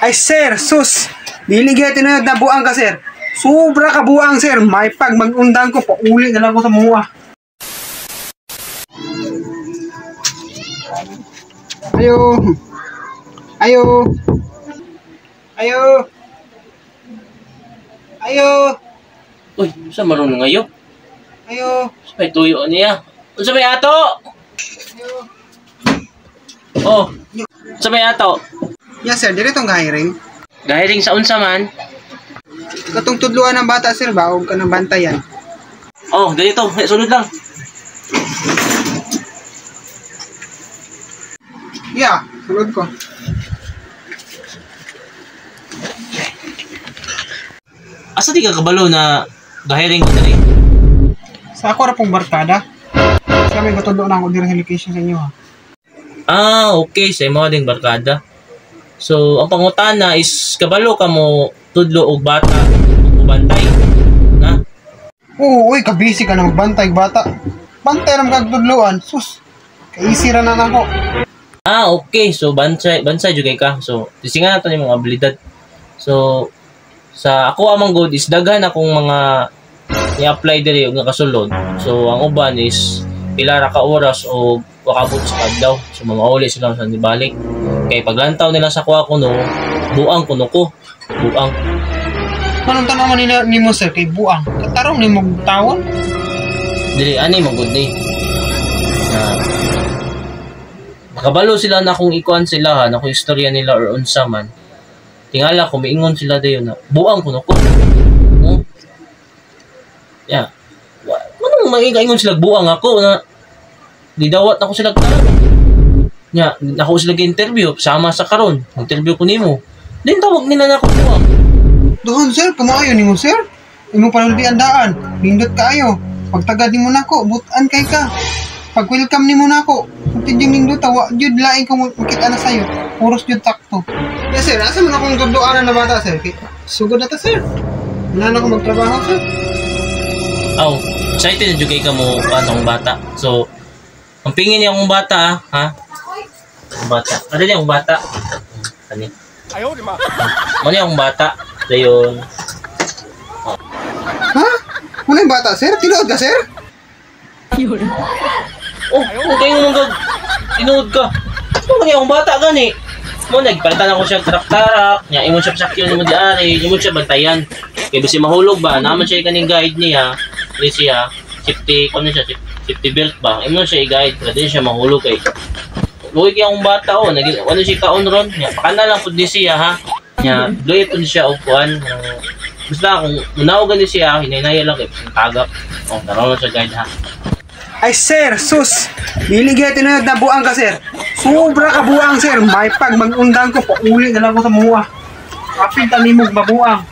Ay sir, sus! Dili gyud tinuyod na buang ka sir. Sobra ka buang sir. May pag mag-undang ko, pauli na lang ko sa mua. Ayo. Ayo. Ayo. Ayo. Uy, sa marunong ngayo? Ayo. Sa may tuyo niya. Sa may ato? Ayo. Oh, sa may ato? Yes sir, dili tong hiring. Gahiring sa unsa man? Katong tudluan ng bata sir, baog ka ng bantayan. Oh, dito. Sunod lang. Yeah, sunod ko. Asa di ka kabalo na gahiring ko dali? Sa ako ra pong barkada. Sa may gatudo na ako direct location sa inyo ha. Ah, okay. Sa imo ding barkada. So, ang pangutana is kabalo ka mo tudlo og bata o bantay. Na? Oo, uy, kabisi ka na magbantay bata. Bantay ram kag tudluan. Sus. Kaisi ra na nako. Ah, okay. So, bansay jud kay ka. So, tisingan nato ni mga abilidad. So, sa ako amang good is daghan akong mga i-apply diri og nakasulod. So, ang uban is pila ra ka oras o wakabot sa adlaw. So, mamauli sila sa nibalik. Kay paglantaw nila sa kuha kuno, buang kuno ko. Buang. Manong tanaw man ni mo sir kay buang. Katarong ni mo tawon. Dili ani mo good day. Na makabalo sila na kung ikuan sila ha, na kung istorya nila or unsa man. Tingala ko miingon sila dayon na buang kuno ko. Oh. Yeah. Manong maingon sila buang ako na didawat ako sila karon. Nya, nako sila gi-interview sama sa karon. Interview ko nimo. Din tawag nila na ako buang. Doon sir, kumayo ni mo sir. Imo panulbi andaan. Nindot kaayo. Pagtagad nimo nako, butan kay ka. Pag welcome nimo nako, pati jud nindot tawa jud lain ko makita na sayo. Puros jud takto. Yes sir, asa man akong tudloan na bata sir? Sugod na ta sir. Wala na ko magtrabaho sir. Aw, excited na jud kay ka mo patong bata. So, ang pingin niya akong bata ha. Ang bata. Ano niya akong bata? Ano? Ayaw, di ma. Ano niya akong bata? Dayon. Ha? Wala yung bata sir? Tinuod ka sir? Oh, okay mo mag tinuod ka. Ano niya akong bata gani? Mo nagpalitan ako siya tarak-tarak, nya imo siya sakyan mo di ari, imo siya bantayan. Kay basi mahulog ba, naman siya kaning guide niya, ni siya safety, ano siya, safety belt ba? Imo siya i-guide, pwede siya mahulog kay. Luwi kay akong bata oh, ano siya kaon ron, nya pakana lang pud ni siya ha. Nya luwi pud siya og kuan. Basta kung unaw gani siya, hinay-hinay lang kay tagap. Oh, taro na siya guide ha. Ay sir, sus! Dili gyud tinuyod na buang ka sir. Sobra ka buang sir. May pag mag-undang ko, pauli na lang ko sa mua. Kapil tanimog mabuang.